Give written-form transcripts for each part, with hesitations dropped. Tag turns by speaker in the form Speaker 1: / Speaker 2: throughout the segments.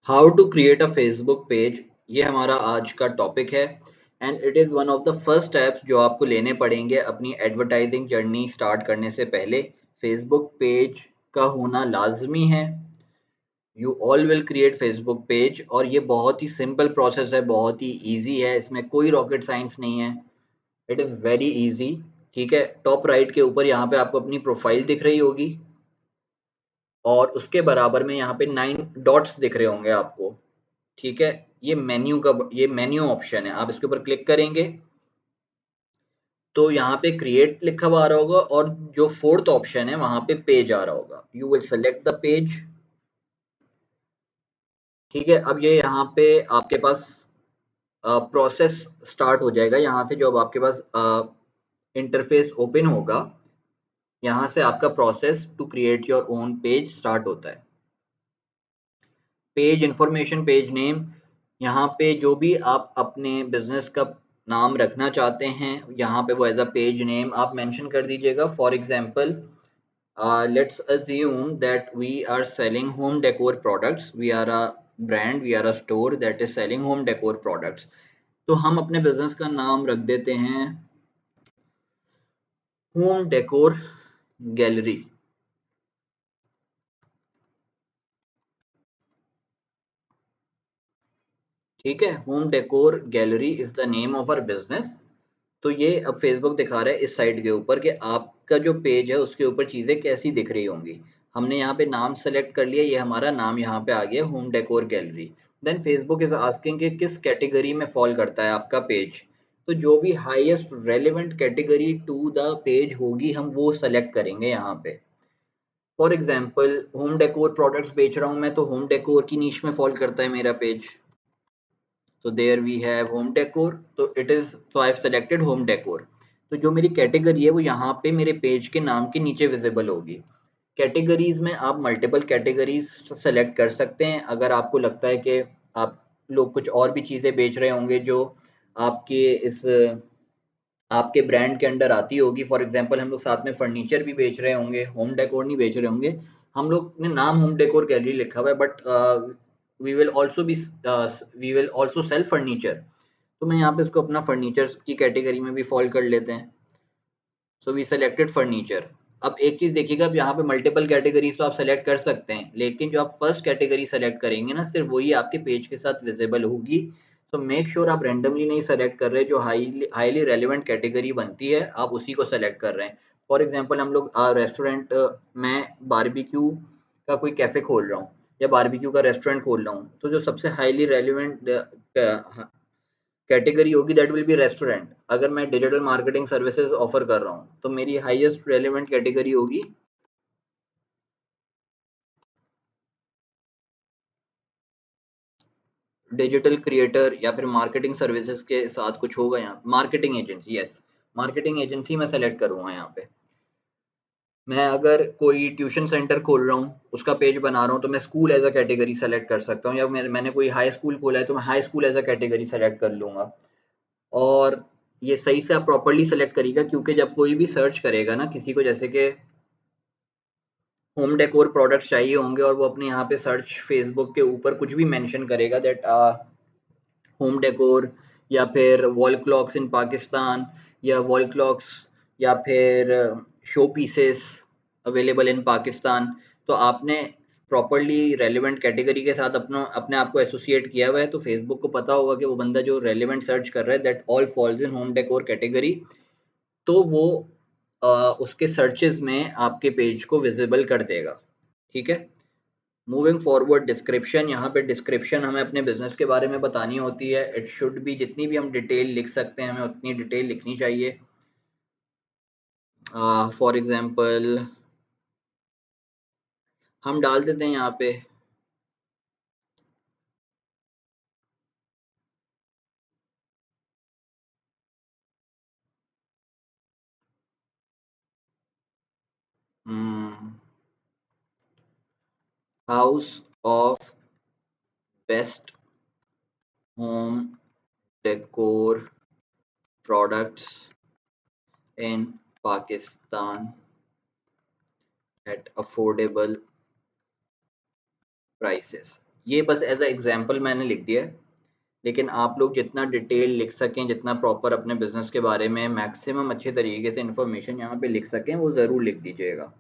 Speaker 1: How to create a Facebook page, ये हमारा आज का टॉपिक है। And it is one of the first steps जो आपको लेने पड़ेंगे अपनी एडवर्टाइजिंग जर्नी स्टार्ट करने से पहले। फेसबुक पेज का होना लाजमी है। You all will create Facebook page, और ये बहुत ही सिंपल प्रोसेस है, बहुत ही ईजी है, इसमें कोई रॉकेट साइंस नहीं है। It is very easy. ठीक है, टॉप राइट के ऊपर यहाँ पे आपको अपनी प्रोफाइल दिख रही होगी, और उसके बराबर में यहाँ पे 9 डॉट्स दिख रहे होंगे आपको। ठीक है, ये मेन्यू ऑप्शन है, आप इसके ऊपर क्लिक करेंगे तो यहाँ पे क्रिएट लिखा हुआ आ रहा होगा, और जो फोर्थ ऑप्शन है वहां पे पेज आ रहा होगा। You will select the page. ठीक है, अब ये यहाँ पे आपके पास प्रोसेस स्टार्ट हो जाएगा। यहाँ से जो अब आपके पास इंटरफेस ओपन होगा, यहाँ से आपका process to create your own page start होता है। पेज इंफॉर्मेशन, पेज नेम, यहाँ पे जो भी आप अपने बिजनेस का नाम रखना चाहते हैं यहाँ पे वो एज अ पेज नेम आप मेंशन कर दीजिएगा। For example, let's assume that we are selling home decor products, we are a brand, we are a store that is selling home decor products. तो हम अपने बिजनेस का नाम रख देते हैं होम डेकोर गैलरी। ठीक है, home decor gallery is the name of our business. तो ये अब फेसबुक दिखा रहा है इस साइड के ऊपर कि आपका जो पेज है उसके ऊपर चीज़ें कैसी दिख रही होंगी। हमने यहाँ पे नाम सेलेक्ट कर लिया, ये हमारा नाम यहाँ पे आ गया home decor gallery. Then Facebook is asking कि किस कैटेगरी में फॉल करता है आपका पेज। तो जो भी highest relevant category to the page होगी हम वो सेलेक्ट करेंगे यहाँ पे। For example, home decor products बेच रहा हूँ मैं, तो होम डेकोर की नीश में फॉल करता है मेरा पेज। तो there we have home decor, तो इट इज, तो I have selected home decor. तो जो मेरी कैटेगरी है वो यहाँ पे मेरे पेज के नाम के नीचे विजिबल होगी। कैटेगरीज में आप मल्टीपल कैटेगरीज सेलेक्ट कर सकते हैं अगर आपको लगता है कि आप लोग कुछ और भी चीज़ें बेच रहे होंगे जो आपके इस आपके ब्रांड के अंडर आती होगी। फॉर एग्जांपल, हम लोग साथ में फर्नीचर भी बेच रहे होंगे, होम डेकोर नहीं बेच रहे होंगे। हम लोग ने नाम होम डेकोर गैलरी लिखा हुआ है, but we will also be we will also sell furniture. तो मैं यहाँ पे इसको अपना फर्नीचर की कैटेगरी में भी फॉल कर लेते हैं। So we selected furniture. अब एक चीज देखिएगा, अब यहाँ पे मल्टीपल कैटेगरीज तो आप सेलेक्ट कर सकते हैं, लेकिन जो आप फर्स्ट कैटेगरी सेलेक्ट करेंगे ना, सिर्फ वही आपके पेज के साथ विजिबल होगी। सो मेक श्योर आप रैंडमली नहीं सेलेक्ट कर रहे, जो हाईली रेलिवेंट कैटेगरी बनती है आप उसी को सेलेक्ट कर रहे हैं। फॉर एग्जाम्पल, हम लोग रेस्टोरेंट में बारबेक्यू का कोई कैफे खोल रहा हूँ या बारबेक्यू का रेस्टोरेंट खोल रहा हूँ, तो जो सबसे हाईली रेलिवेंट कैटेगरी होगी दैट विल बी रेस्टोरेंट। अगर मैं डिजिटल मार्केटिंग सर्विसेज ऑफर कर रहा हूँ तो मेरी हाईएस्ट रेलेवेंट कैटेगरी होगी डिजिटल क्रिएटर, या फिर मार्केटिंग सर्विसेज के साथ कुछ होगा यहाँ, marketing agency. Yes, marketing agency मैं सेलेक्ट करूंगा यहाँ पे। मैं अगर कोई ट्यूशन सेंटर खोल रहा हूँ, उसका पेज बना रहा हूँ, तो मैं school as a category select कर सकता हूँ, या मैंने कोई हाई स्कूल खोला है तो मैं high school as a category select कर लूंगा। और ये सही से आप प्रॉपरली सेलेक्ट करिएगा, क्योंकि जब कोई भी सर्च करेगा ना किसी को, जैसे कि होम डेकोर प्रोडक्ट्स चाहिए होंगे और वो अपने यहाँ पे सर्च फेसबुक के ऊपर कुछ भी मेंशन करेगा दैट होम डेकोर, या फिर वॉल क्लॉक्स इन पाकिस्तान, या वॉल क्लॉक्स, या फिर show pieces available in Pakistan. तो आपने प्रॉपरली रेलिवेंट कैटेगरी के साथ अपना अपने आप को एसोसिएट किया हुआ है, तो फेसबुक को पता होगा कि वो बंदा जो रेलिवेंट सर्च कर रहा है that all falls in home decor category. तो वो उसके सर्चेस में आपके पेज को विजिबल कर देगा। ठीक है, मूविंग फॉरवर्ड, डिस्क्रिप्शन। यहाँ पे डिस्क्रिप्शन हमें अपने बिजनेस के बारे में बतानी होती है। इट शुड बी, जितनी भी हम डिटेल लिख सकते हैं हमें उतनी डिटेल लिखनी चाहिए। फॉर एग्जांपल, हम डाल देते हैं यहाँ पे house of best home decor products in Pakistan at affordable prices. ये बस एज अ एग्जाम्पल मैंने लिख दिया है, लेकिन आप लोग जितना डिटेल लिख सकें, जितना प्रॉपर अपने बिजनेस के बारे में मैक्सिमम अच्छे तरीके से इंफॉर्मेशन यहाँ पे लिख सकें, वो ज़रूर लिख दीजिएगा।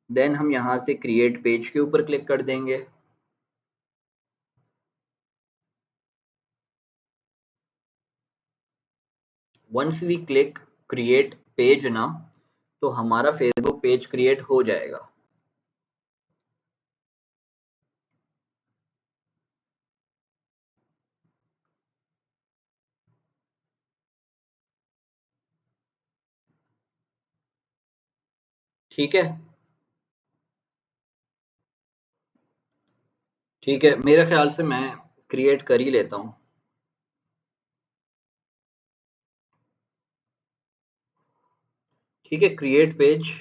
Speaker 1: देन हम यहाँ से क्रिएट पेज के ऊपर क्लिक कर देंगे। Once we click create page ना, तो हमारा फेसबुक पेज क्रिएट हो जाएगा। ठीक है, ठीक है, मेरे ख्याल से मैं क्रिएट कर ही लेता हूँ। ठीक है, क्रिएट पेज।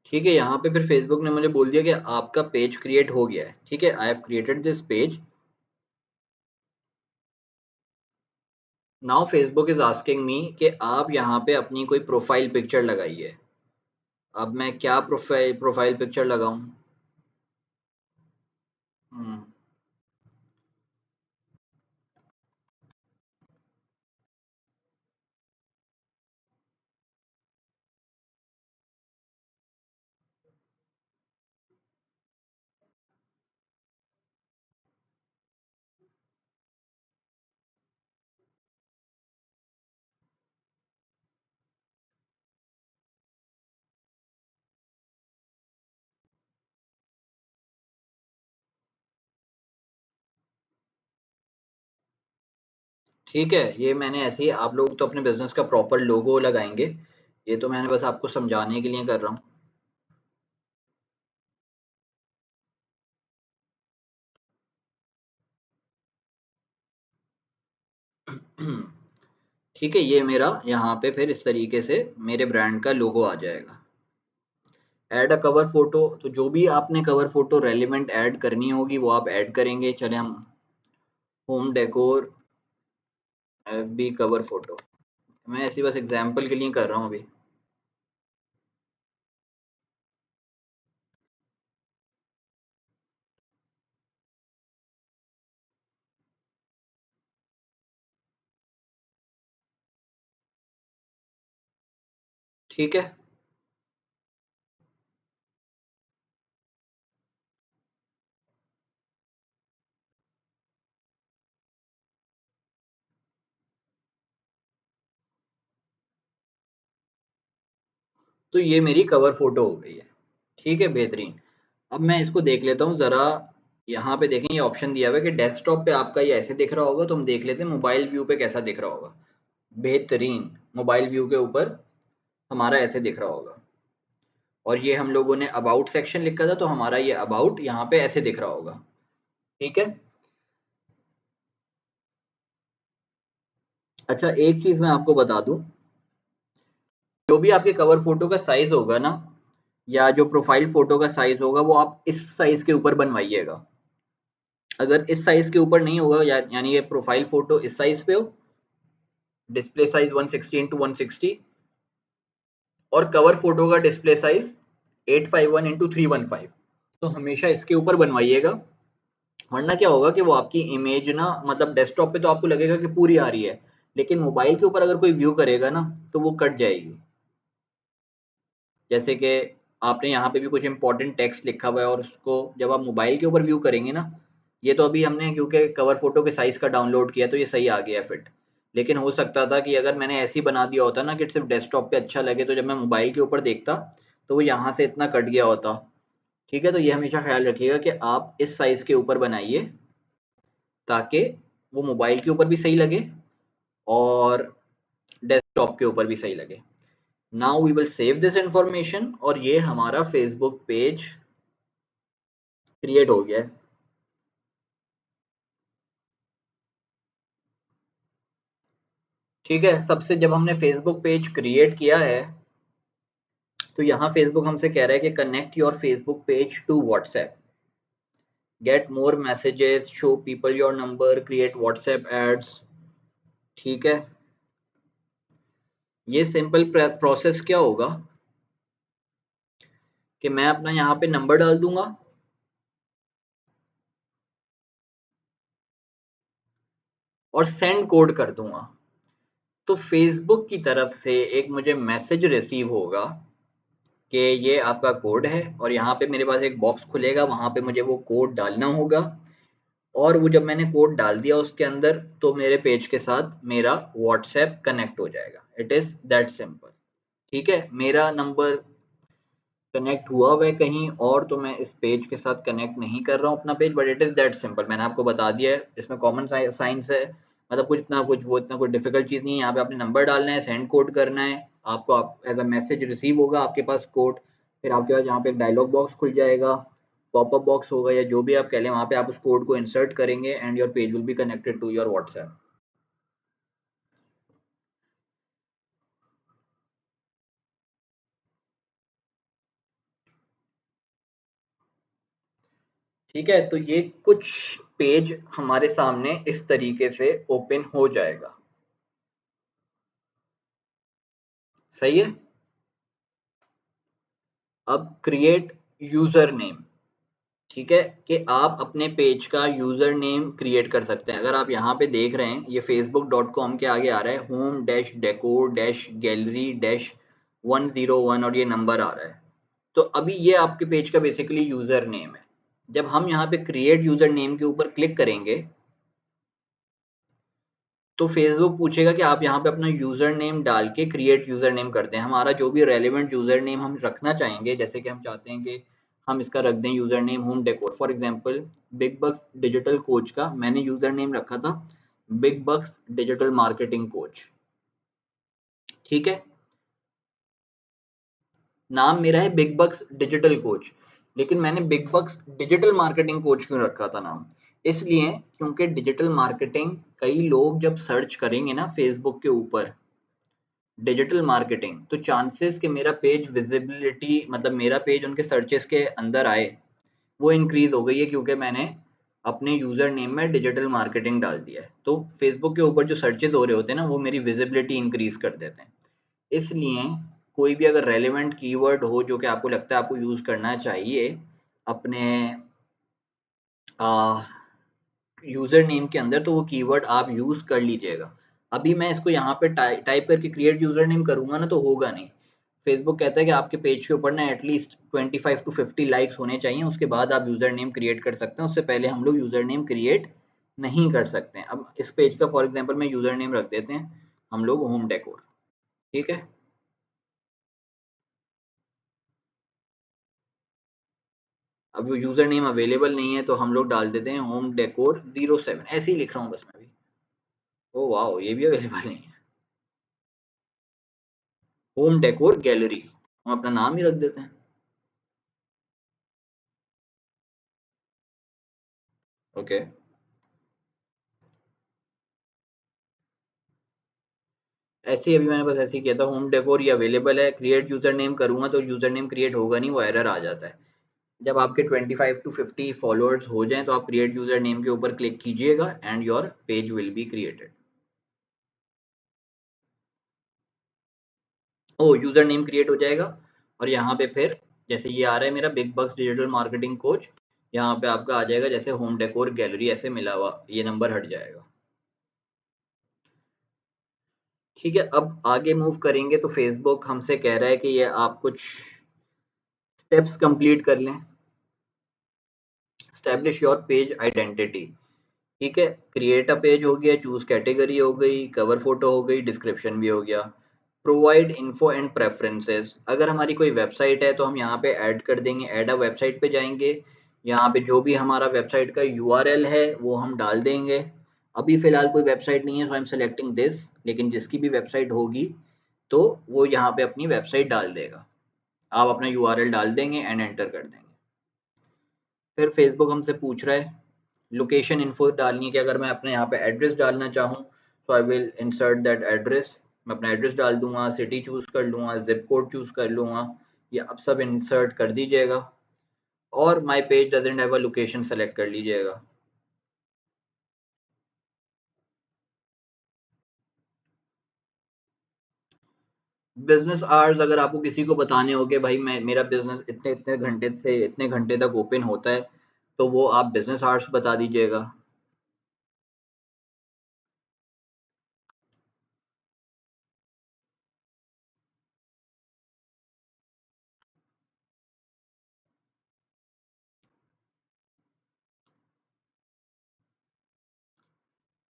Speaker 1: ठीक है, यहाँ पे फिर फेसबुक ने मुझे बोल दिया कि आपका पेज क्रिएट हो गया है। ठीक है, I have created this page. Now Facebook is asking me कि आप यहाँ पे अपनी कोई प्रोफाइल पिक्चर लगाइए। अब मैं क्या प्रोफाइल पिक्चर लगाऊं? हम्म, ठीक है, ये मैंने ऐसे ही, आप लोग तो अपने बिजनेस का प्रॉपर लोगो लगाएंगे, ये तो मैंने बस आपको समझाने के लिए कर रहा हूँ। ठीक है, ये मेरा यहाँ पे फिर इस तरीके से मेरे ब्रांड का लोगो आ जाएगा। ऐड अ कवर फोटो, तो जो भी आपने कवर फोटो रेलिवेंट ऐड करनी होगी वो आप ऐड करेंगे। चले हम home decor FB cover photo, मैं ऐसी बस एग्जांपल के लिए कर रहा हूँ अभी। ठीक है, तो ये मेरी कवर फोटो हो गई है। ठीक है, बेहतरीन। अब मैं इसको देख लेता हूँ ज़रा। यहाँ पे देखें, ये ऑप्शन दिया हुआ है कि डेस्कटॉप पे आपका ये ऐसे दिख रहा होगा, तो हम देख लेते हैं मोबाइल व्यू पे कैसा दिख रहा होगा। बेहतरीन, मोबाइल व्यू के ऊपर हमारा ऐसे दिख रहा होगा। और ये हम लोगों ने अबाउट सेक्शन लिखा था, तो हमारा ये अबाउट यहाँ पे ऐसे दिख रहा होगा। ठीक है। अच्छा, एक चीज़ मैं आपको बता दूं, जो भी आपके कवर फोटो का साइज होगा ना, या जो प्रोफाइल फोटो का साइज होगा, वो आप इस साइज के ऊपर बनवाइएगा। अगर इस साइज के ऊपर नहीं होगा, यानी ये प्रोफाइल फोटो इस साइज पे हो, डिस्प्ले साइज 160 इंटू 160, और कवर फोटो का डिस्प्ले साइज 851 इंटू 315, तो हमेशा इसके ऊपर बनवाइएगा। वरना क्या होगा कि वो आपकी इमेज ना, मतलब डेस्कटॉप पे तो आपको लगेगा कि पूरी आ रही है, लेकिन मोबाइल के ऊपर अगर कोई व्यू करेगा ना, तो वो कट जाएगी। जैसे कि आपने यहाँ पे भी कुछ इंपॉर्टेंट टेक्स्ट लिखा हुआ है, और उसको जब आप मोबाइल के ऊपर व्यू करेंगे ना, ये तो अभी हमने क्योंकि कवर फोटो के साइज का डाउनलोड किया तो ये सही आ गया फिट। लेकिन हो सकता था कि अगर मैंने ऐसे ही बना दिया होता ना कि सिर्फ डेस्कटॉप पे अच्छा लगे, तो जब मैं मोबाइल के ऊपर देखता तो वो यहाँ से इतना कट गया होता। ठीक है, तो ये हमेशा ख्याल रखिएगा कि आप इस साइज के ऊपर बनाइए, ताकि वो मोबाइल के ऊपर भी सही लगे और डेस्कटॉप के ऊपर भी सही लगे। Now we will save this information, और ये हमारा फेसबुक पेज क्रिएट हो गया है। ठीक है, सबसे जब हमने फेसबुक पेज क्रिएट किया है, तो यहाँ फेसबुक हमसे कह रहा है कि connect your Facebook page to WhatsApp. Get more messages, show people your number, create WhatsApp ads. ठीक है, ये सिंपल प्रोसेस क्या होगा कि मैं अपना यहाँ पे नंबर डाल दूंगा और सेंड कोड कर दूंगा। तो फेसबुक की तरफ से एक मुझे मैसेज रिसीव होगा कि ये आपका कोड है, और यहाँ पे मेरे पास एक बॉक्स खुलेगा, वहां पे मुझे वो कोड डालना होगा, और वो जब मैंने कोड डाल दिया उसके अंदर, तो मेरे पेज के साथ मेरा व्हाट्सएप कनेक्ट हो जाएगा। It is that simple. ठीक है, मेरा नंबर कनेक्ट हुआ हुआ है कहीं और, तो मैं इस पेज के साथ कनेक्ट नहीं कर रहा हूँ अपना page, but it is that simple. मैंने आपको बता दिया है, इसमें कॉमन साइंस है, मतलब कुछ इतना कुछ वो इतना कोई डिफिकल्ट चीज नहीं है। यहाँ पे आपने नंबर डालना है, सेंड कोड करना है, आपको एज अ मैसेज रिसीव होगा आपके पास कोड, फिर आपके पास यहाँ पे एक डायलॉग बॉक्स खुल जाएगा, पॉपअप बॉक्स होगा या जो भी आप कह लें, वहाँ पे आप उस कोड को इंसर्ट करेंगे and your page will be connected to your WhatsApp. ठीक है, तो ये कुछ पेज हमारे सामने इस तरीके से ओपन हो जाएगा। सही है। अब क्रिएट यूजर नेम। ठीक है, कि आप अपने पेज का यूजर नेम क्रिएट कर सकते हैं। अगर आप यहाँ पे देख रहे हैं, ये facebook.com के आगे आ रहा है home dash decor dash gallery dash 101 और ये नंबर आ रहा है। तो अभी ये आपके पेज का बेसिकली यूजर नेम है। जब हम यहाँ पे क्रिएट यूजर नेम के ऊपर क्लिक करेंगे, तो फेसबुक पूछेगा कि आप यहाँ पे अपना यूजर नेम डाल के क्रिएट यूजर नेम करते हैं। हमारा जो भी रेलिवेंट यूजर नेम हम रखना चाहेंगे, जैसे कि हम चाहते हैं कि हम इसका रख दें user name home decor, for example big box digital coach का मैंने यूजर नेम रखा था बिग बक्स डिजिटल मार्केटिंग कोच। ठीक है, नाम मेरा है बिग बक्स डिजिटल कोच, लेकिन मैंने बिग बक्स डिजिटल मार्केटिंग कोच क्यों रखा था नाम? इसलिए क्योंकि डिजिटल मार्केटिंग कई लोग जब सर्च करेंगे ना फेसबुक के ऊपर डिजिटल मार्केटिंग, तो चांसेस कि मेरा पेज विजिबिलिटी मतलब मेरा पेज उनके सर्चेस के अंदर आए वो इंक्रीज हो गई है, क्योंकि मैंने अपने यूजर नेम में डिजिटल मार्केटिंग डाल दिया है। तो फेसबुक के ऊपर जो सर्चेस हो रहे होते हैं ना, वो मेरी विजिबिलिटी इंक्रीज कर देते हैं। इसलिए कोई भी अगर रेलेवेंट कीवर्ड हो जो कि आपको लगता है आपको यूज करना चाहिए अपने यूजर नेम के अंदर, तो वो कीवर्ड आप यूज कर लीजिएगा। अभी मैं इसको यहाँ पे टाइप करके क्रिएट यूजर नेम करूंगा ना, तो होगा नहीं। फेसबुक कहता है कि आपके पेज के ऊपर ना एटलीस्ट 25 to 50 लाइक्स होने चाहिए, उसके बाद आप यूजर नेम क्रिएट कर सकते हैं, उससे पहले हम लोग यूजर नेम क्रिएट नहीं कर सकते हैं। अब इस पेज का फॉर एग्जाम्पल मैं यूजर नेम रख देते हैं हम लोग होम डेकोर। ठीक है, अब वो यूजर नेम अवेलेबल नहीं है, तो हम लोग डाल देते हैं होम डेकोर 07, ऐसे ही लिख रहा हूँ बस मैं भी। ओ वाह, ये भी अवेलेबल नहीं है। होम डेकोर गैलरी हम अपना नाम ही रख देते हैं। ओके, ऐसे ही अभी मैंने बस ऐसे ही किया था, होम डेकोर ये अवेलेबल है, क्रिएट यूजर नेम करूंगा तो यूजर नेम क्रिएट होगा नहीं, वो एरर आ जाता है। जब आपके 25 to 50 फॉलोअर्स हो जाएं, तो आप क्रिएट यूजर नेम के ऊपर क्लिक कीजिएगा and your page will be created. Oh, user name create हो जाएगा, और यहाँ पे फिर जैसे ये आ रहा है मेरा बिग बक्स डिजिटल मार्केटिंग कोच, यहाँ पे आपका आ जाएगा जैसे होम डेकोर गैलरी ऐसे मिला हुआ, ये नंबर हट जाएगा। ठीक है, अब आगे मूव करेंगे तो फेसबुक हमसे कह रहा है कि ये आप कुछ स्टेप्स कंप्लीट कर लें। Establish your page identity. ठीक है, क्रिएट अ पेज हो गया, चूज कैटेगरी हो गई, कवर फोटो हो गई, डिस्क्रिप्शन भी हो गया, प्रोवाइड इन्फो एंड प्रेफरेंसेस। अगर हमारी कोई वेबसाइट है तो हम यहाँ पे ऐड कर देंगे, ऐड अ वेबसाइट पे जाएंगे, यहाँ पे जो भी हमारा वेबसाइट का यूआरएल है वो हम डाल देंगे। अभी फिलहाल कोई वेबसाइट नहीं है, so I am selecting this, लेकिन जिसकी भी वेबसाइट होगी तो वो यहाँ पे अपनी वेबसाइट डाल देगा। आप अपना यूआरएल डाल देंगे एंड एंटर कर देंगे। फिर फेसबुक हमसे पूछ रहा है लोकेशन इन्फो डालनी है, कि अगर मैं अपने यहाँ पे एड्रेस डालना चाहूँ, so I will insert that address. मैं अपना एड्रेस डाल दूंगा, सिटी चूज कर लूंगा, जिप कोड चूज कर लूंगा, ये अब सब इंसर्ट कर दीजिएगा। और my page doesn't have a location select कर लीजिएगा। बिजनेस आवर्स अगर आपको किसी को बताने हो कि भाई मैं मेरा बिजनेस इतने इतने घंटे से इतने घंटे तक ओपन होता है, तो वो आप बिजनेस आवर्स बता दीजिएगा।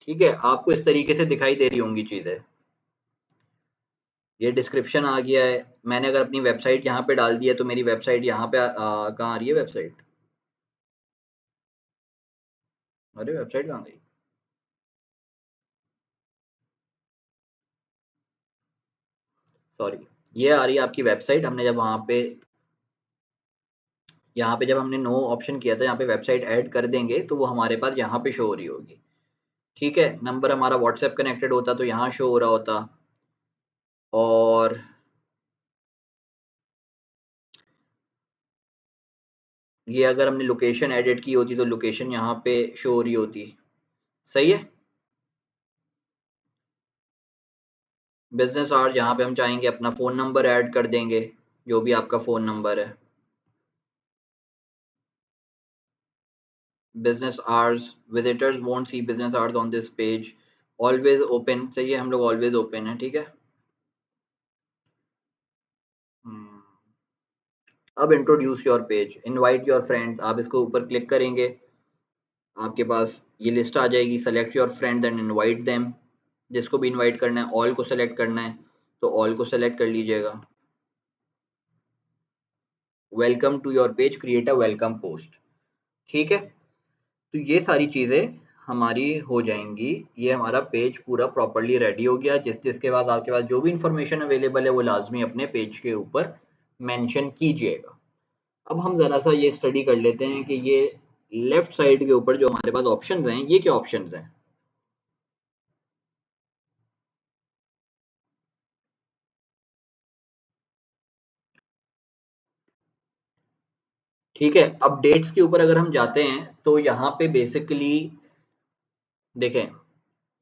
Speaker 1: ठीक है, आपको इस तरीके से दिखाई दे रही होंगी चीजें। ये डिस्क्रिप्शन आ गया है। मैंने अगर अपनी वेबसाइट यहाँ पे डाल दी है तो मेरी वेबसाइट यहाँ पे कहाँ आ रही है वेबसाइट? अरे वेबसाइट कहाँ गई? सॉरी, ये आ रही है आपकी वेबसाइट। हमने जब वहाँ पे जब हमने नो ऑप्शन किया था, यहाँ पे वेबसाइट ऐड कर देंगे तो वो हमारे पास यहाँ पे शो हो रही होगी। ठीक है, नंबर हमारा व्हाट्सएप कनेक्टेड होता तो यहाँ शो हो रहा होता, और ये अगर हमने लोकेशन एडिट की होती तो लोकेशन यहाँ पे शो हो रही होती। सही है। बिजनेस आवर्स यहाँ पे हम चाहेंगे अपना फ़ोन नंबर ऐड कर देंगे, जो भी आपका फ़ोन नंबर है। Business hours, visitors won't see business hours on this page, always open. सही है, हम लोग ऑलवेज ओपन है। ठीक है। हम्म, अब introduce your page, invite your friends, आप इसको ऊपर क्लिक करेंगे, आपके पास ये लिस्ट आ जाएगी। Select your friend and invite them, जिसको भी इनवाइट करना है, ऑल को सेलेक्ट करना है तो ऑल को सेलेक्ट कर लीजिएगा। Welcome to your page, create a welcome post. ठीक है, तो ये सारी चीज़ें हमारी हो जाएंगी। ये हमारा पेज पूरा प्रॉपरली रेडी हो गया। जिसके बाद आपके पास जो भी इंफॉर्मेशन अवेलेबल है वो लाजमी अपने पेज के ऊपर मेंशन कीजिएगा। अब हम ज़रा सा ये स्टडी कर लेते हैं कि ये लेफ्ट साइड के ऊपर जो हमारे पास ऑप्शंस हैं, ये क्या ऑप्शंस हैं। ठीक है, अपडेट्स के ऊपर अगर हम जाते हैं तो यहाँ पे बेसिकली देखें,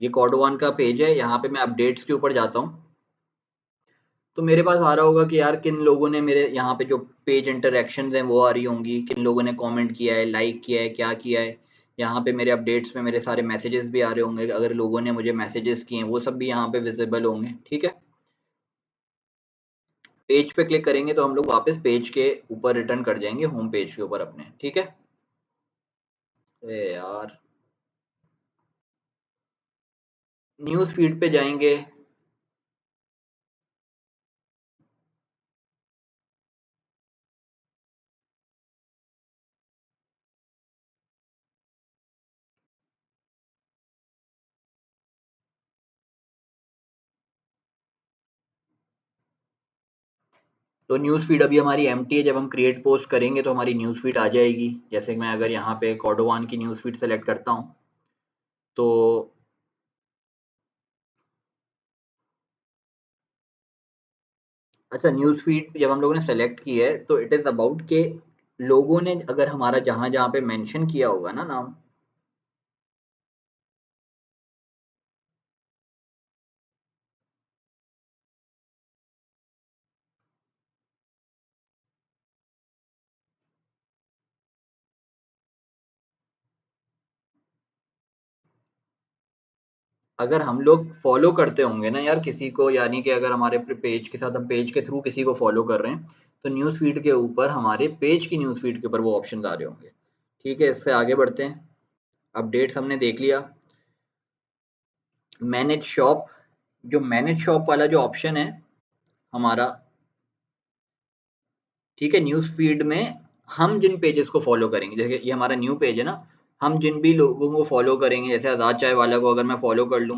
Speaker 1: ये कोड वन का पेज है। यहाँ पे मैं अपडेट्स के ऊपर जाता हूँ तो मेरे पास आ रहा होगा कि यार किन लोगों ने मेरे यहाँ पे जो पेज इंटरेक्शंस हैं वो आ रही होंगी, किन लोगों ने कमेंट किया है, लाइक किया है, क्या किया है। यहाँ पे मेरे अपडेट्स में मेरे सारे मैसेजेस भी आ रहे होंगे, अगर लोगों ने मुझे मैसेजेस किए हैं वो सब भी यहाँ पे विजिबल होंगे। ठीक है, पेज पे क्लिक करेंगे तो हम लोग वापस पेज के ऊपर रिटर्न कर जाएंगे, होम पेज के ऊपर अपने। ठीक है। अरे यार, न्यूज़ फीड पे जाएंगे। तो न्यूज़ फीड अभी हमारी एम्प्टी है। जब हम क्रिएट पोस्ट करेंगे तो हमारी न्यूज़ फीड आ जाएगी। जैसे मैं अगर यहाँ पे कॉडोवान की न्यूज़ फीड सेलेक्ट करता हूँ तो अच्छा, न्यूज़ फीड जब हम लोगों ने सेलेक्ट की है तो इट इज़ अबाउट के लोगों ने अगर हमारा जहाँ जहाँ पे मेंशन किया होगा ना नाम, अगर हम लोग फॉलो करते होंगे ना यार किसी को, यानी कि अगर हमारे पेज के साथ हम पेज के थ्रू किसी को फॉलो कर रहे हैं तो न्यूज़ फीड के ऊपर हमारे पेज की न्यूज़ फीड के ऊपर वो ऑप्शन आ रहे होंगे। ठीक है, इससे आगे बढ़ते हैं। अपडेट्स हमने देख लिया। मैनेज शॉप, जो मैनेज शॉप वाला जो ऑप्शन है हमारा, ठीक है, न्यूज़ फीड में हम जिन पेजेस को फॉलो करेंगे, जैसे ये हमारा न्यू पेज है ना, हम जिन भी लोगों को फॉलो करेंगे, जैसे आज़ाद चाय वाला को अगर मैं फॉलो कर लूँ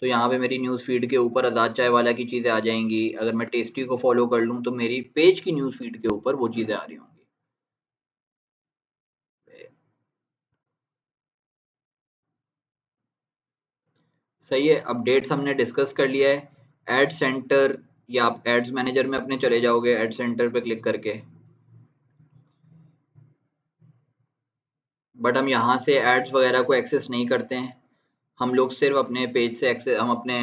Speaker 1: तो यहाँ पे मेरी न्यूज़ फीड के ऊपर आज़ाद चाय वाला की चीज़ें आ जाएंगी। अगर मैं टेस्टी को फॉलो कर लूँ तो मेरी पेज की न्यूज़ फीड के ऊपर वो चीज़ें आ रही होंगी। सही है, अपडेट्स हमने डिस्कस कर लिया है। एड सेंटर, या आप एड्स मैनेजर में अपने चले जाओगे एड सेंटर पे क्लिक करके। बट हम यहाँ से एड्स वगैरह को एक्सेस नहीं करते हैं। हम लोग सिर्फ अपने पेज से एक्सेस, हम अपने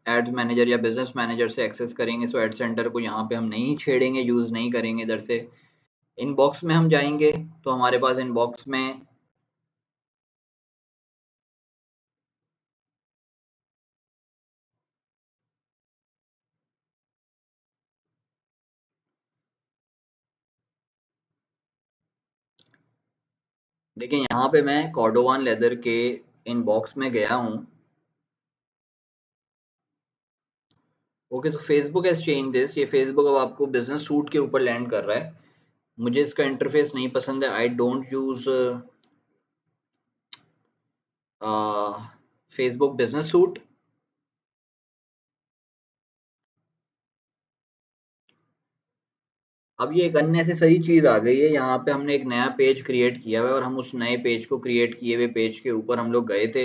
Speaker 1: एड्स मैनेजर या बिजनेस मैनेजर से एक्सेस करेंगे। सो एड सेंटर को यहाँ पे हम नहीं छेड़ेंगे, यूज़ नहीं करेंगे इधर से। इनबॉक्स में हम जाएंगे तो हमारे पास इनबॉक्स में देखिए, यहाँ पे मैं कॉर्डोवान लेदर के इनबॉक्स में गया हूँ। Okay, so Facebook has change this. ये फेसबुक अब आपको बिजनेस सूट के ऊपर लैंड कर रहा है। मुझे इसका इंटरफेस नहीं पसंद है। I don't use Facebook business suit. अब ये एक अननेसेसरी चीज आ गई है। यहाँ पे हमने एक नया पेज क्रिएट किया हुआ है और हम उस नए पेज को, क्रिएट किए हुए पेज के ऊपर हम लोग गए थे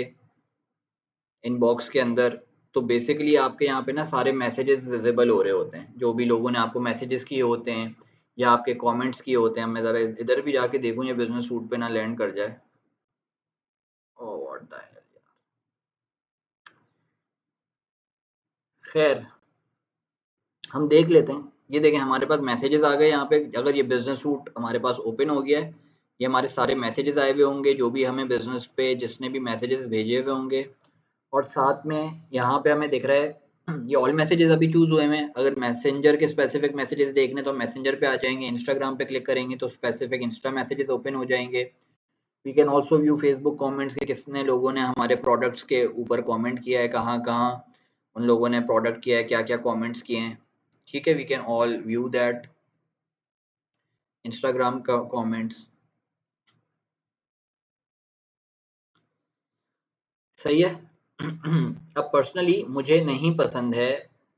Speaker 1: इनबॉक्स के अंदर। तो बेसिकली आपके यहाँ पे ना सारे मैसेजेस विजिबल हो रहे होते हैं, जो भी लोगों ने आपको मैसेजेस किए होते हैं या आपके कमेंट्स किए होते हैं। मैं ज़रा इधर भी जाके देखूँ ये बिजनेस सूट पे ना लैंड कर जाए। Oh what the hell. खैर, हम देख लेते हैं। ये देखें, हमारे पास मैसेजेस आ गए यहाँ पे। अगर ये बिजनेस सूट हमारे पास ओपन हो गया है, ये हमारे सारे मैसेजेस आए हुए होंगे, जो भी हमें बिजनेस पे जिसने भी मैसेजेस भेजे हुए होंगे। और साथ में यहाँ पे हमें दिख रहा है ये ऑल मैसेजेस अभी चूज हुए हैं। अगर मैसेंजर के स्पेसिफिक मैसेजेस देखने तो मैसेंजर पे आ जाएंगे। इंस्टाग्राम पे क्लिक करेंगे तो स्पेसिफिक इंस्टा मैसेजेस ओपन हो जाएंगे। We can also view Facebook comments के, किसने लोगों ने हमारे प्रोडक्ट्स के ऊपर कमेंट किया है, कहाँ कहाँ उन लोगों ने प्रोडक्ट किया है, क्या क्या कमेंट्स किए हैं। ठीक है, we can all view that Instagram का कमेंट्स। सही है। अब पर्सनली मुझे नहीं पसंद है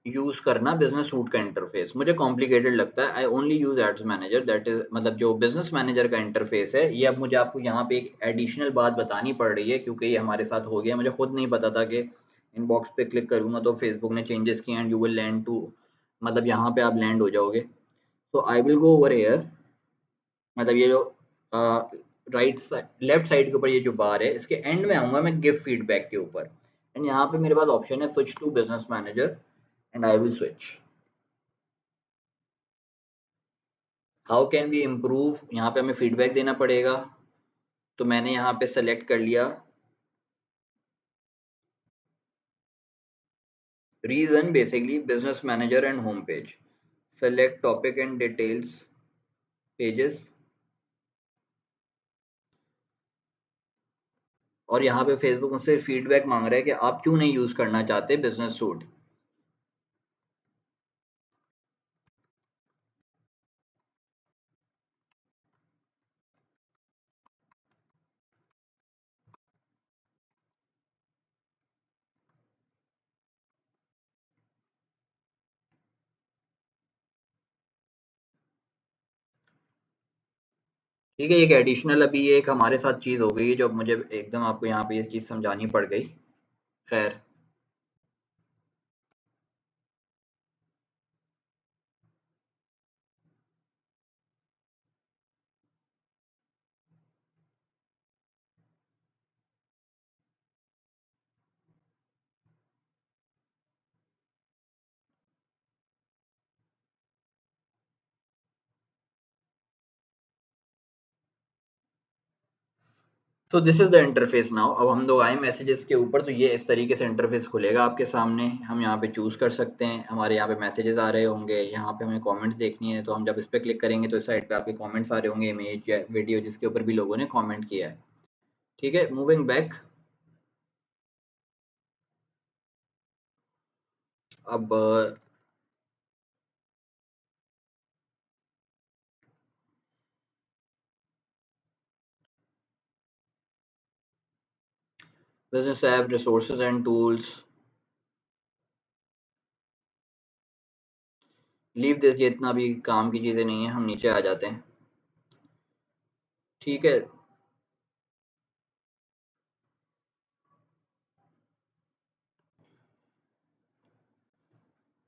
Speaker 1: यूज करना बिजनेस सूट का इंटरफेस। मुझे कॉम्प्लिकेटेड लगता है। I only use ads manager, that is मतलब जो बिजनेस मैनेजर का इंटरफेस है। ये अब मुझे आपको यहाँ पे एक एडिशनल बात बतानी पड़ रही है, क्योंकि ये हमारे साथ हो गया। मुझे खुद नहीं पता था कि इनबॉक्स पे क्लिक करूंगा तो फेसबुक ने चेंजेस किए and you will land to, मतलब यहाँ पे आप लैंड हो जाओगे। तो I will go over here. मतलब ये जो राइट साइड, लेफ्ट साइड के ऊपर ये जो बार है, इसके एंड में आऊंगा मैं गिव फीडबैक के ऊपर। एंड यहाँ पे मेरे पास ऑप्शन है switch to business manager, and I will switch. How can we improve, यहाँ पे हमें फीडबैक देना पड़ेगा। तो मैंने यहाँ पे सेलेक्ट कर लिया reason, basically business manager and home page. Select topic and details pages. और यहाँ पे फेसबुक मुझसे फीडबैक मांग रहा है कि आप क्यों नहीं यूज करना चाहते बिजनेस सूट। ठीक है, एक एडिशनल अभी ये एक हमारे साथ चीज़ हो गई है, जो अब मुझे एकदम आपको यहाँ पे ये चीज़ समझानी पड़ गई। खैर, तो this is the interface now. अब हम लोग आए मैसेजेस के ऊपर, तो ये इस तरीके से इंटरफेस खुलेगा आपके सामने। हम यहाँ पे चूज कर सकते हैं, हमारे यहाँ पे मैसेजेस आ रहे होंगे। यहाँ पे हमें कमेंट्स देखनी है, तो हम जब इस पे क्लिक करेंगे तो इस साइड पे आपके कमेंट्स आ रहे होंगे, इमेज या वीडियो जिसके ऊपर भी लोगों ने कमेंट किया है। ठीक है, मूविंग बैक। अब business app, resources and tools, leave this. ये इतना भी काम की चीज़ें नहीं है, हम नीचे आ जाते हैं। ठीक है।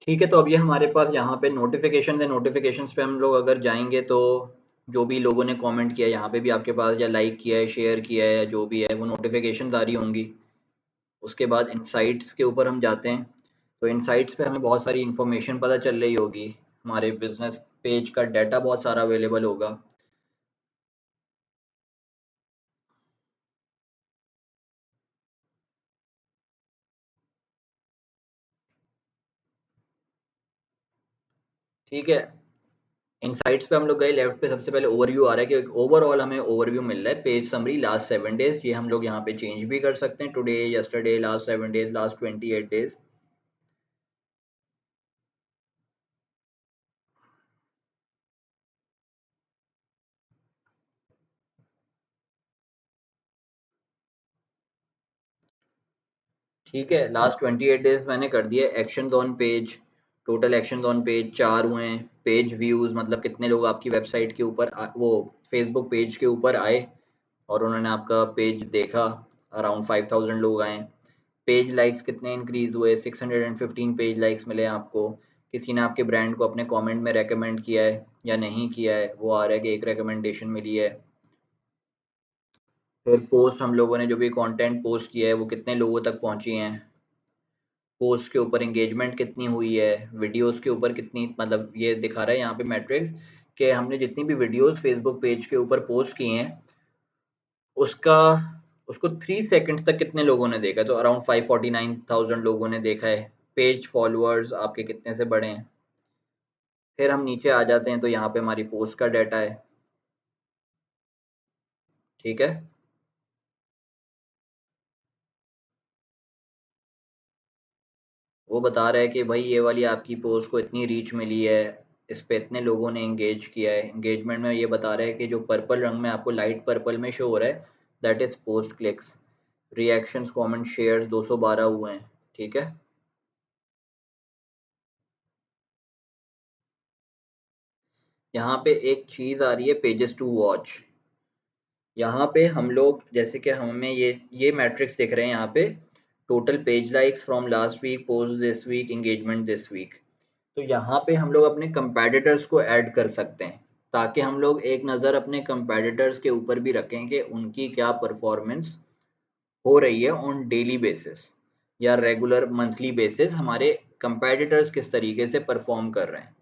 Speaker 1: ठीक है, तो अब ये हमारे पास यहाँ पे नोटिफिकेशन है। नोटिफिकेशंस पे हम लोग अगर जाएंगे तो जो भी लोगों ने कमेंट किया है यहाँ पे भी आपके पास, या लाइक किया है, शेयर किया है, या जो भी है वो नोटिफिकेशन आ रही होंगी। उसके बाद इनसाइट्स के ऊपर हम जाते हैं, तो इनसाइट्स पे हमें बहुत सारी इन्फॉर्मेशन पता चल रही होगी, हमारे बिजनेस पेज का डाटा बहुत सारा अवेलेबल होगा। ठीक है, इनसाइट्स पे हम लोग गए, लेफ्ट पे सबसे पहले ओवरव्यू आ रहा है कि ओवरऑल हमें ओवरव्यू मिल रहा है, पेज समरी लास्ट 7 डेज, ये हम लोग यहाँ पे चेंज भी कर सकते हैं, today, yesterday, last 7 days, last 28 days. ठीक है, लास्ट 28 डेज मैंने कर दिए। Action on page, total action on page 4 हुए हैं। पेज व्यूज मतलब कितने लोग आपकी वेबसाइट के ऊपर वो फेसबुक पेज के ऊपर आए और उन्होंने आपका पेज देखा, अराउंड 5000 लोग आए। पेज लाइक्स कितने इंक्रीज हुए, 615 पेज लाइक्स मिले आपको। किसी ने आपके ब्रांड को अपने कमेंट में रेकमेंड किया है या नहीं किया है, वो आ रहा है कि एक रिकमेंडेशन मिली है। फिर पोस्ट, हम लोगों ने जो भी कंटेंट पोस्ट किया है वो कितने लोगों तक पहुंची हैं। पोस्ट के ऊपर एंगेजमेंट कितनी हुई है, वीडियोस के ऊपर कितनी, मतलब ये दिखा रहा है यहाँ पे मैट्रिक्स कि हमने जितनी भी वीडियोस फेसबुक पेज के ऊपर पोस्ट की हैं उसका उसको 3 सेकंड्स तक कितने लोगों ने देखा, तो अराउंड 549,000 लोगों ने देखा है। पेज फॉलोअर्स आपके कितने से बढ़े हैं। फिर हम नीचे आ जाते हैं तो यहाँ पे हमारी पोस्ट का डाटा है। ठीक है, वो बता रहा है कि भाई ये वाली आपकी पोस्ट को इतनी रीच मिली है, इस पे इतने लोगों ने एंगेज किया है। एंगेजमेंट में ये बता रहा है कि जो पर्पल रंग में आपको लाइट पर्पल में शो हो रहा है, that is post clicks. Reactions, comment, shares 212 हुए हैं। ठीक है, यहाँ पे एक चीज आ रही है, पेजेस टू वॉच। यहाँ पे हम लोग जैसे कि हमें ये मैट्रिक्स दिख रहे हैं यहाँ पे, total page likes from last week, post this week, engagement this week. तो यहाँ पे हम लोग अपने कंपेटिटर्स को ऐड कर सकते हैं, ताकि हम लोग एक नज़र अपने कंपेटिटर्स के ऊपर भी रखें कि उनकी क्या परफॉर्मेंस हो रही है ऑन डेली बेसिस या रेगुलर मंथली बेसिस, हमारे कंपेटिटर्स किस तरीके से परफॉर्म कर रहे हैं।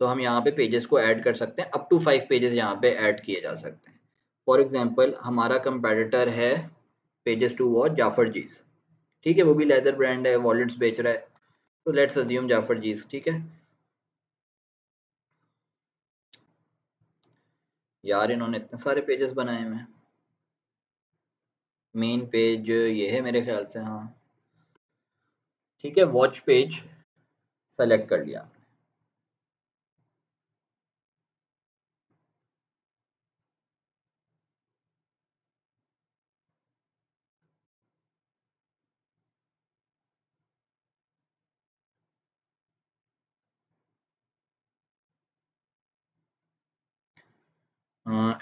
Speaker 1: तो हम यहाँ पे पेजेस को ऐड कर सकते हैं, अप टू 5 पेजेस यहाँ पे ऐड किए जा सकते हैं। फॉर एग्जांपल हमारा कंपेटिटर है पेजेस टू वॉच जाफर जीज। ठीक है, वो भी लेदर ब्रांड है, वॉलेट्स बेच रहा है, तो लेट्स अज्यूम जाफर जीज। ठीक है यार, इन्होंने इतने सारे पेजेस बनाए हुए हैं। मेन पेज ये है मेरे ख्याल से, हाँ। ठीक है, वॉच पेज सेलेक्ट कर लिया।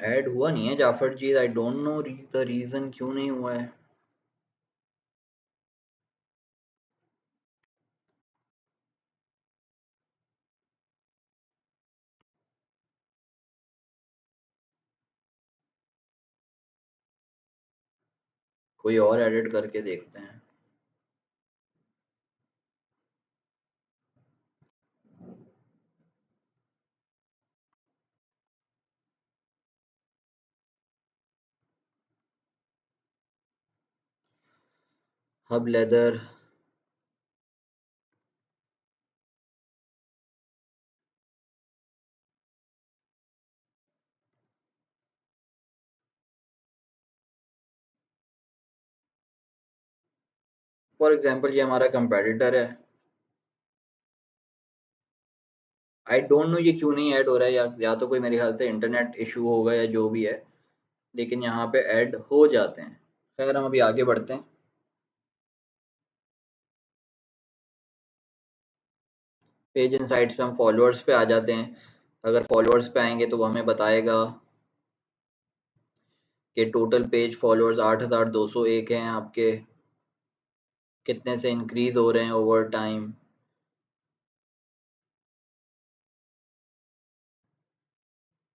Speaker 1: ऐड हुआ नहीं है Jafar ji, I don't know the reason क्यों नहीं हुआ है। कोई और एडिट करके देखते हैं। हब लेदर, फॉर एग्जांपल ये हमारा कंपेटिटर है। आई डोंट नो ये क्यों नहीं ऐड हो रहा है, या तो कोई मेरे ख्याल से इंटरनेट इशू होगा या जो भी है, लेकिन यहाँ पे ऐड हो जाते हैं। खैर, हम अभी आगे बढ़ते हैं। पेज इनसाइट्स पे हम फॉलोअर्स पे आ जाते हैं। अगर फॉलोअर्स पे आएंगे तो वो हमें बताएगा कि टोटल पेज फॉलोअर्स 8201 हैं आपके, कितने से इंक्रीज हो रहे हैं ओवर टाइम।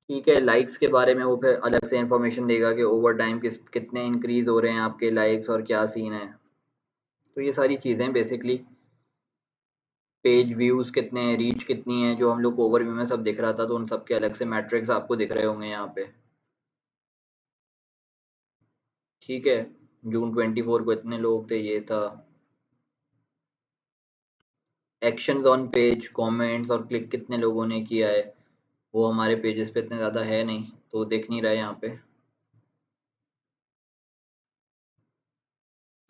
Speaker 1: ठीक है, लाइक्स के बारे में वो फिर अलग से इंफॉर्मेशन देगा कि ओवर टाइम कितने इंक्रीज हो रहे हैं आपके लाइक्स और क्या सीन है। तो ये सारी चीज़ें बेसिकली, पेज व्यूज कितने हैं, रीच कितनी है, जो हम लोग को ओवरव्यू में सब दिख रहा था, तो उन सब के अलग से मैट्रिक्स आपको दिख रहे होंगे यहाँ पे। ठीक है, जून 24 को इतने लोग थे, ये था। एक्शंस ऑन पेज, कमेंट्स और क्लिक कितने लोगों ने किया है, वो हमारे पेजेस पे इतने ज़्यादा है नहीं, तो दिख नहीं रहा है यहाँ पे।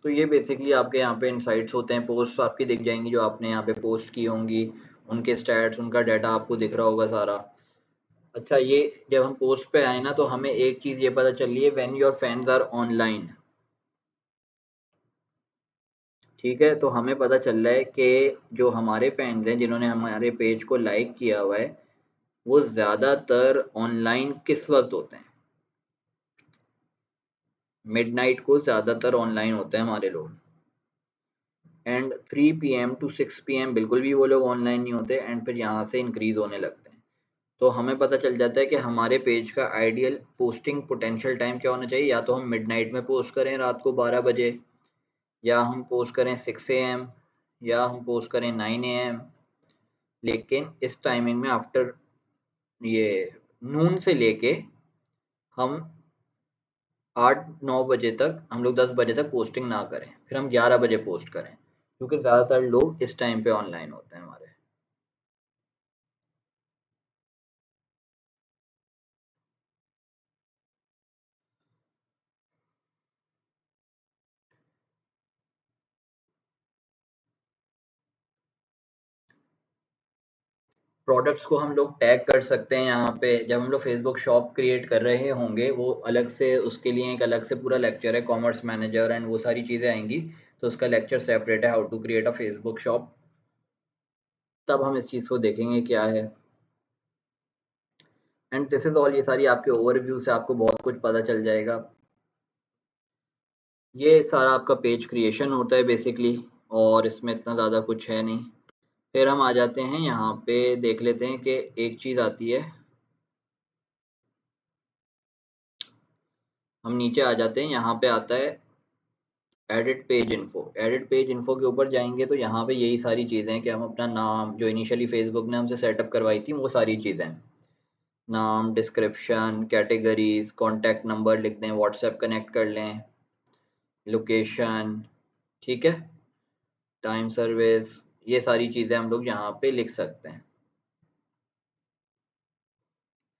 Speaker 1: तो ये बेसिकली आपके यहाँ पे इनसाइट्स होते हैं, पोस्ट आपकी दिख जाएंगी जो आपने यहाँ पे पोस्ट की होंगी, उनके स्टैट्स, उनका डाटा आपको दिख रहा होगा सारा। अच्छा, ये जब हम पोस्ट पे आए ना, तो हमें एक चीज़ ये पता चल रही है, when your fans are online. ठीक है, तो हमें पता चल रहा है कि जो हमारे फैंस हैं जिन्होंने हमारे पेज को लाइक किया हुआ है, वो ज़्यादातर ऑनलाइन किस वक्त होते हैं? मिडनाइट को ज़्यादातर ऑनलाइन होते हैं हमारे लोग, एंड 3 PM to 6 PM बिल्कुल भी वो लोग ऑनलाइन नहीं होते, एंड फिर यहाँ से इंक्रीज होने लगते हैं। तो हमें पता चल जाता है कि हमारे पेज का आइडियल पोस्टिंग पोटेंशियल टाइम क्या होना चाहिए, या तो हम मिडनाइट में पोस्ट करें रात को 12 बजे, या हम पोस्ट करें 6 AM, या हम पोस्ट करें 9 AM। लेकिन इस टाइमिंग में आफ्टर ये नून से लेके हम 8-9 बजे तक, हम लोग 10 बजे तक पोस्टिंग ना करें, फिर हम 11 बजे पोस्ट करें, क्योंकि ज़्यादातर लोग इस टाइम पे ऑनलाइन होते हैं हमारे। प्रोडक्ट्स को हम लोग टैग कर सकते हैं यहाँ पे, जब हम लोग फेसबुक शॉप क्रिएट कर रहे होंगे, वो अलग से उसके लिए एक अलग से पूरा लेक्चर है, कॉमर्स मैनेजर एंड वो सारी चीज़ें आएंगी, तो उसका लेक्चर सेपरेट है, how to create a Facebook shop. तब हम इस चीज़ को देखेंगे क्या है। एंड दिस इज ऑल, ये सारी आपके ओवरव्यू से आपको बहुत कुछ पता चल जाएगा। ये सारा आपका पेज क्रिएशन होता है बेसिकली, और इसमें इतना ज़्यादा कुछ है नहीं। फिर हम आ जाते हैं यहाँ पे, देख लेते हैं कि एक चीज़ आती है, हम नीचे आ जाते हैं, यहाँ पे आता है edit page info. Edit page info के ऊपर जाएंगे तो यहाँ पे यही सारी चीज़ें हैं कि हम अपना नाम, जो इनिशियली फेसबुक ने हमसे सेटअप करवाई थी, वो सारी चीज़ें हैं, नाम, डिस्क्रिप्शन, कैटेगरीज, कॉन्टैक्ट नंबर लिख दें, व्हाट्सएप कनेक्ट कर लें, लोकेशन, ठीक है, टाइम सर्विस, ये सारी चीज़ें हम लोग यहाँ पे लिख सकते हैं।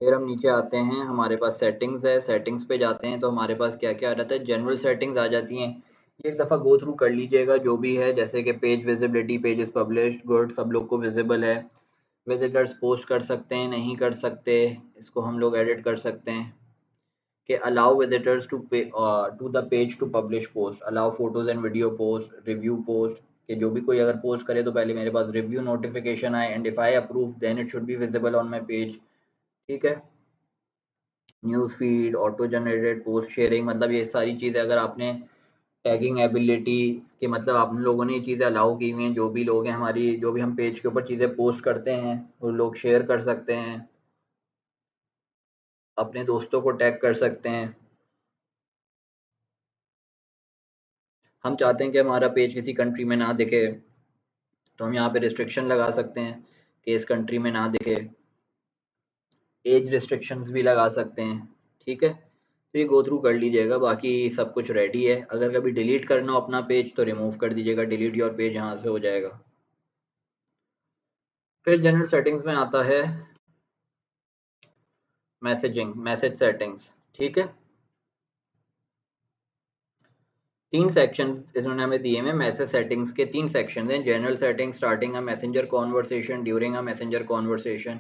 Speaker 1: फिर हम नीचे आते हैं, हमारे पास सेटिंग्स है, सेटिंग्स पे जाते हैं तो हमारे पास क्या क्या आ जाता है, जनरल सेटिंग्स आ जाती हैं। ये एक दफ़ा गो थ्रू कर लीजिएगा जो भी है, जैसे कि page visibility, page is published, good, सब लोग को विजिबल है। विजिटर्स पोस्ट कर सकते हैं, नहीं कर सकते, इसको हम लोग एडिट कर सकते हैं कि allow visitors to the page to publish post, allow photos and video post, review post, कि जो भी कोई अगर पोस्ट करे तो पहले मेरे पास रिव्यू नोटिफिकेशन आए, and if I approve then it should be visible on my page. ठीक है, news feed, auto generated post sharing, मतलब ये सारी चीज़ें अगर आपने, टैगिंग एबिलिटी, कि मतलब आप लोगों ने ये चीज़ें अलाउ की हुई हैं, जो भी लोग हैं हमारी, जो भी हम पेज के ऊपर चीज़ें पोस्ट करते हैं वो लोग शेयर कर सकते हैं, अपने दोस्तों को टैग कर सकते हैं। हम चाहते हैं कि हमारा पेज किसी कंट्री में ना दिखे, तो हम यहाँ पे रिस्ट्रिक्शन लगा सकते हैं कि इस कंट्री में ना दिखे, एज रिस्ट्रिक्शंस भी लगा सकते हैं। ठीक है, तो ये गो थ्रू कर लीजिएगा, बाकी सब कुछ रेडी है। अगर कभी डिलीट करना हो अपना पेज तो रिमूव कर दीजिएगा, डिलीट योर पेज यहाँ से हो जाएगा। फिर जनरल सेटिंग्स में आता है मैसेजिंग, मैसेज सेटिंग्स। ठीक है, 3 सेक्शंस इन्होंने हमें दिए हैं, मैसेज सेटिंग्स के 3 सेक्शन हैं। General setting, starting a messenger conversation, during a messenger conversation,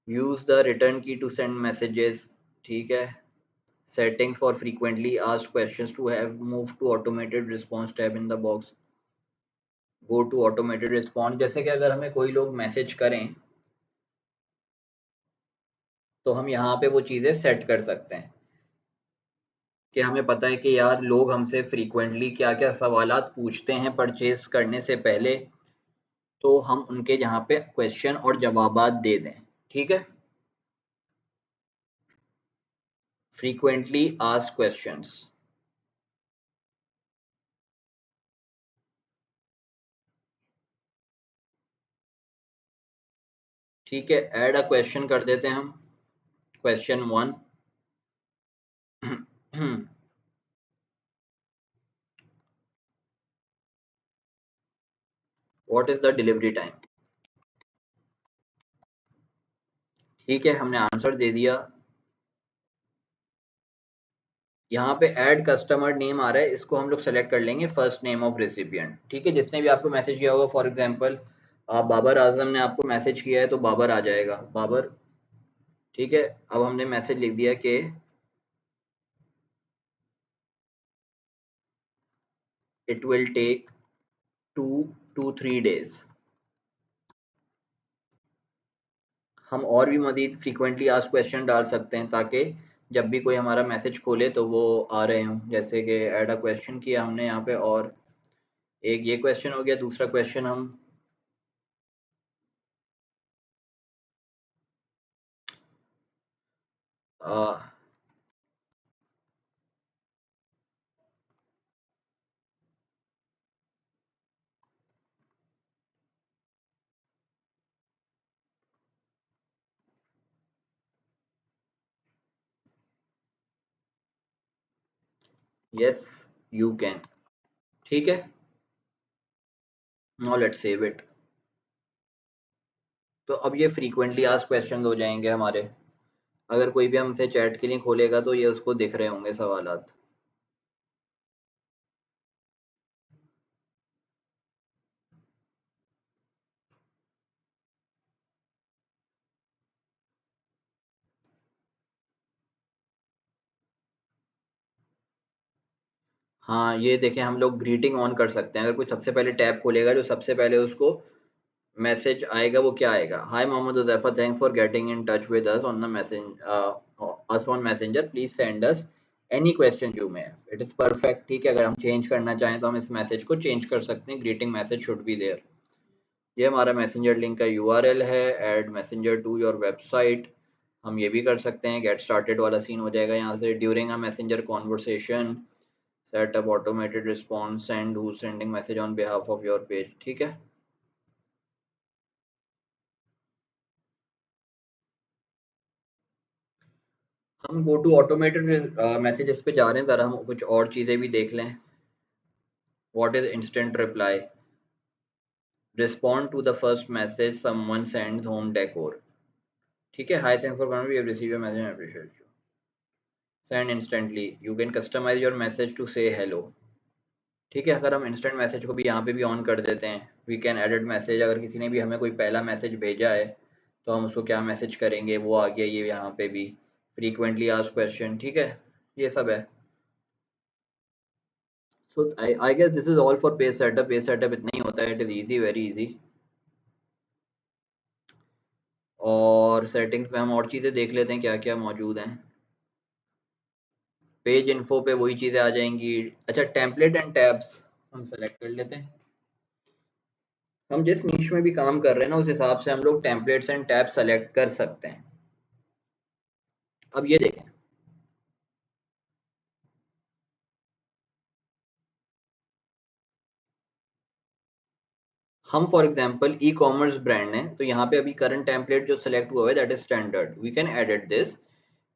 Speaker 1: use the return की टू सेंड मैसेजेस। ठीक है, settings for frequently asked questions to have moved to automated response tab in the box, go to automated response, जैसे कि अगर हमें कोई लोग message करें तो हम यहाँ पे वो चीज़ें सेट कर सकते हैं कि हमें पता है कि यार लोग हमसे फ्रीक्वेंटली क्या क्या सवालात पूछते हैं परचेज करने से पहले, तो हम उनके यहाँ पे क्वेश्चन और जवाबात दे दें। ठीक है, फ्रीक्वेंटली आस्क्ड क्वेश्चंस। ठीक है, ऐड अ क्वेश्चन कर देते हैं हम। Question 1। What is the delivery time. ठीक है, हमने आंसर दे दिया। यहाँ पे ऐड कस्टमर नेम आ रहा है, इसको हम लोग सेलेक्ट कर लेंगे फर्स्ट नेम ऑफ रेसिपिएंट। ठीक है, जिसने भी आपको मैसेज किया होगा, फॉर एग्जांपल आप बाबर आजम ने आपको मैसेज किया है तो बाबर आ जाएगा, बाबर। ठीक है, अब हमने मैसेज लिख दिया कि it will take 2 to 3 days। हम और भी मजीद फ्रीक्वेंटली आस्क्ड क्वेश्चन डाल सकते हैं ताकि जब भी कोई हमारा मैसेज खोले तो वो आ रहे हों। जैसे कि ऐड अ क्वेश्चन किया हमने यहाँ पे, और एक ये क्वेश्चन हो गया। दूसरा क्वेश्चन हम यस यू कैन। ठीक है, नाउ लेट्स सेव इट। तो अब ये फ्रीक्वेंटली आस्क्ड क्वेश्चन हो जाएंगे हमारे। अगर कोई भी हमसे चैट के लिए खोलेगा तो ये उसको दिख रहे होंगे सवालात। हाँ, ये देखें, हम लोग ग्रीटिंग ऑन कर सकते हैं। अगर कोई सबसे पहले टैब खोलेगा, जो सबसे पहले उसको मैसेज आएगा वो क्या आएगा, hi Mohammad Huzaifa, thanks for getting in touch with us on the us on messenger, please send us any question you may. It is perfect. ठीक है, अगर हम चेंज करना चाहें तो हम इस मैसेज को चेंज कर सकते हैं, greeting message should be there. ये हमारा मैसेंजर लिंक का यूआरएल है, add messenger to your website. हम ये भी कर सकते हैं, गेट स्टार्टेड वाला सीन हो जाएगा यहाँ से। During a messenger conversation set up automated response, send who sending message on behalf of your page. ठीक है, हम गो टू ऑटोमेटेड मैसेजेस पे जा रहे हैं, ज़रा हम कुछ और चीज़ें भी देख लें। What is instant reply, respond to the first message someone sends home decor. ठीक है, hi thanks for coming, we have received your message, I appreciate you, send instantly, you can customize your message to say hello. ठीक है, अगर हम instant message को भी यहाँ पे भी ऑन कर देते हैं, वी कैन एडिट मैसेज। अगर किसी ने भी हमें कोई पहला मैसेज भेजा है तो हम उसको क्या मैसेज करेंगे, वो आ गया ये यहाँ पे भी। फ्रीक्वेंटली आस्क्ड क्वेश्चन, ठीक है, ये सब है। So I guess this is all for page setup. Page setup इतना ही होता है, it is easy, very easy. और सेटिंग्स में हम और चीज़ें देख लेते हैं क्या क्या मौजूद हैं। पेज इन्फो पे वही चीज़ें आ जाएंगी। अच्छा, टेम्पलेट एंड टैब्स हम सेलेक्ट कर लेते हैं। हम जिस नीश में भी काम कर रहे हैं ना, उस हिसाब से हम लोग टेम्पलेट्स एंड टैब सेलेक्ट कर सकते हैं। अब ये देखें, हम for example e commerce brand है, तो यहाँ पे अभी करंट टेम्पलेट जो सेलेक्ट हुआ है that is standard. We can edit this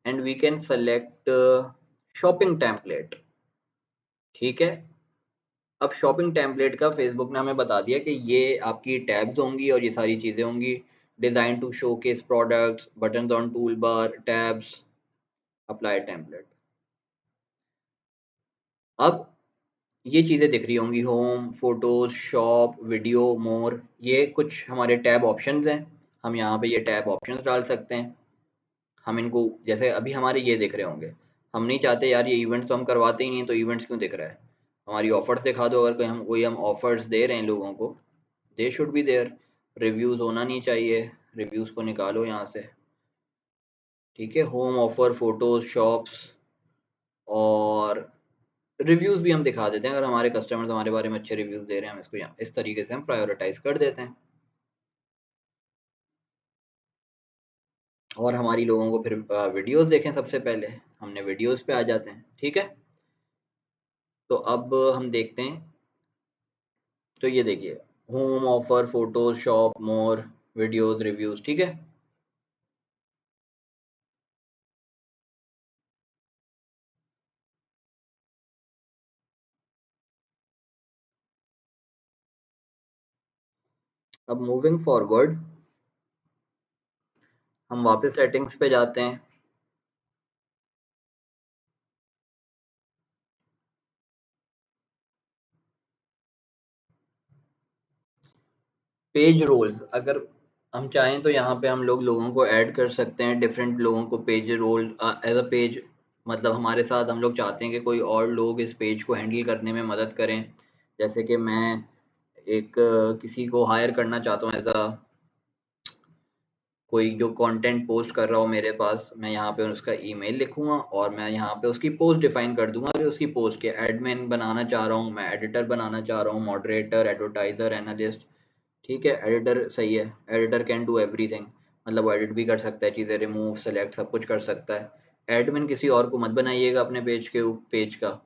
Speaker 1: and we can select shopping template. ठीक है, अब शॉपिंग टेम्पलेट का फेसबुक ने हमें बता दिया कि ये आपकी टैब्स होंगी और ये सारी चीज़ें होंगी। Design to showcase products, buttons on tool bar, tabs, apply template. अब ये चीज़ें दिख रही होंगी, home, photos, shop, video, more. ये कुछ हमारे टैब ऑप्शंस हैं। हम यहाँ पे ये टैब ऑप्शंस डाल सकते हैं। हम इनको, जैसे अभी हमारे ये दिख रहे होंगे, हम नहीं चाहते यार ये इवेंट्स तो हम करवाते ही नहीं, तो इवेंट्स क्यों दिख रहा है। हमारी ऑफर्स दिखा दो, अगर कोई हम ऑफर्स दे रहे हैं लोगों को, they should be there. Reviews होना नहीं चाहिए, रिव्यूज़ को निकालो यहाँ से। ठीक है, होम, ऑफर, फोटोज, शॉप्स, और रिव्यूज़ भी हम दिखा देते हैं। अगर हमारे कस्टमर्स हमारे बारे में अच्छे रिव्यूज़ दे रहे हैं, हम इसको यहाँ इस तरीके से हम प्रायोरिटाइज कर देते हैं। और हमारी लोगों को फिर वीडियोस देखें। सबसे पहले हमने वीडियोस पे आ जाते हैं, ठीक है। तो अब हम देखते हैं, तो ये देखिए, होम, ऑफर, फोटोज, शॉप, मोर, वीडियोस, रिव्यूज, ठीक है। अब मूविंग फॉरवर्ड हम वापस सेटिंग्स पे जाते हैं। पेज रोल्स, अगर हम चाहें तो यहाँ पे हम लोगों को ऐड कर सकते हैं, डिफरेंट लोगों को page role as a page. मतलब हमारे साथ हम लोग चाहते हैं कि कोई और लोग इस पेज को हैंडल करने में मदद करें। जैसे कि मैं एक किसी को हायर करना चाहता हूँ एज अ, कोई जो कंटेंट पोस्ट कर रहा हो मेरे पास, मैं यहाँ पे उसका ईमेल लिखूंगा और मैं यहाँ पे उसकी पोस्ट डिफाइन कर दूंगा कि उसकी पोस्ट के एडमिन बनाना चाह रहा हूँ, मैं एडिटर बनाना चाह रहा हूँ, मॉडरेटर, एडवर्टाइजर, एनालिस्ट। ठीक है, एडिटर सही है। एडिटर कैन डू एवरीथिंग, मतलब वो एडिट भी कर सकता है, चीज़ें रिमूव, सेलेक्ट, सब कुछ कर सकता है। एडमिन किसी और को मत बनाइएगा अपने पेज का।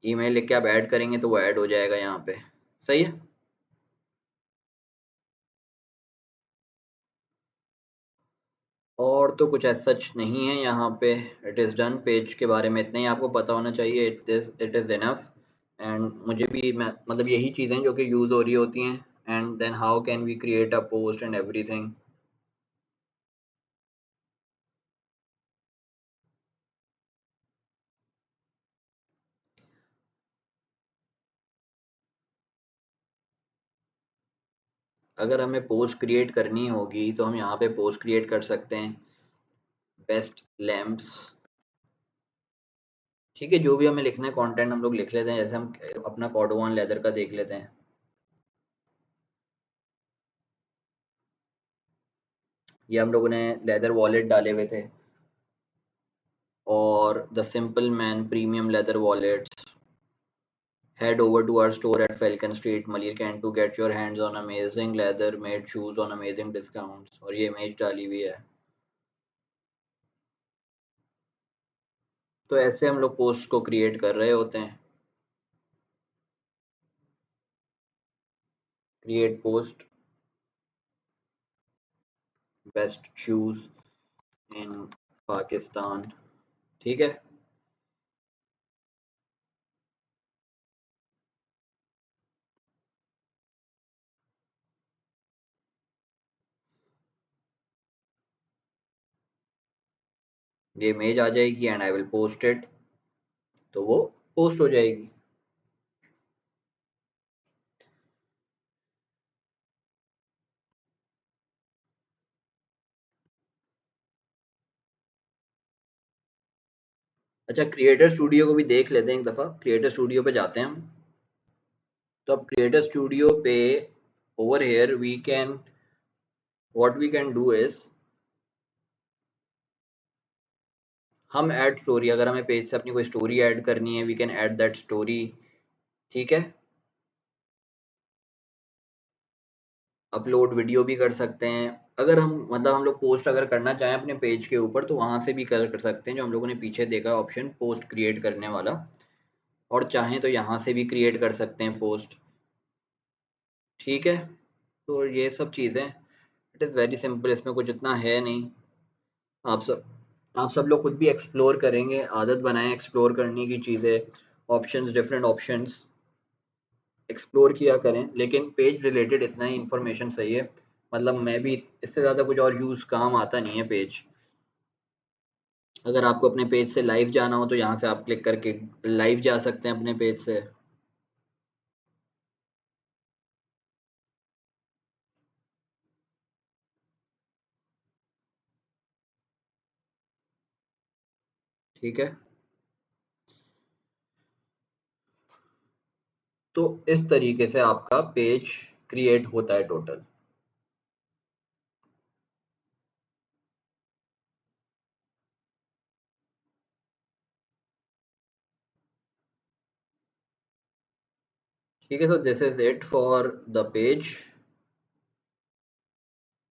Speaker 1: ईमेल लिख के आप ऐड करेंगे तो वो ऐड हो जाएगा यहाँ पे। सही है। और तो कुछ ऐसा सच नहीं है यहाँ पे। It is done. पेज के बारे में इतना ही आपको पता होना चाहिए। It is enough. एंड मुझे भी, मैं मतलब यही चीज़ें जो कि यूज़ हो रही होती हैं। And then how can we create a post and everything. अगर हमें पोस्ट क्रिएट करनी होगी तो हम यहाँ पे पोस्ट क्रिएट कर सकते हैं। बेस्ट लैम्प्स, ठीक है। जो भी हमें लिखना है कंटेंट हम लोग लिख लेते हैं। जैसे हम अपना कॉर्डोवन लेदर का देख लेते हैं। ये हम लोगों ने लेदर वॉलेट डाले हुए थे, और the simple man premium leather wallets. Head over to our store at Falcon Street, Malier to get your hands on amazing leather made shoes on amazing discounts। और ये इमेज डाली हुई है। तो ऐसे हम लोग पोस्ट को क्रिएट कर रहे होते हैं। Create post, best shoes in Pakistan, ठीक है। ये इमेज आ जाएगी and I will post it, तो वो पोस्ट हो जाएगी। अच्छा, क्रिएटर स्टूडियो को भी देख लेते हैं एक दफ़ा। क्रिएटर स्टूडियो पे जाते हैं हम। तो अब क्रिएटर स्टूडियो पे over here we can, what we can do is, हम ऐड स्टोरी, अगर हमें पेज से अपनी कोई स्टोरी ऐड करनी है, we can add that story, ठीक है। अपलोड वीडियो भी कर सकते हैं। अगर हम मतलब हम लोग पोस्ट अगर करना चाहें अपने पेज के ऊपर तो वहां से भी कर सकते हैं, जो हम लोगों ने पीछे देखा ऑप्शन पोस्ट क्रिएट करने वाला। और चाहें तो यहाँ से भी क्रिएट कर सकते हैं पोस्ट, ठीक है। तो ये सब चीज़ें, इट इज़ वेरी सिंपल, इसमें कुछ इतना है नहीं। आप सब आप सब लोग खुद भी एक्सप्लोर करेंगे, आदत बनाएं एक्सप्लोर करने की चीज़ें, ऑप्शंस, डिफरेंट ऑप्शंस एक्सप्लोर किया करें। लेकिन पेज रिलेटेड इतना ही इन्फॉर्मेशन सही है। मतलब मैं भी, इससे ज़्यादा कुछ और यूज़ काम आता नहीं है पेज। अगर आपको अपने पेज से लाइव जाना हो तो यहाँ से आप क्लिक करके लाइव जा सकते हैं अपने पेज से। ठीक है। तो इस तरीके से आपका पेज क्रिएट होता है टोटल। ठीक है, तो this is it for the page.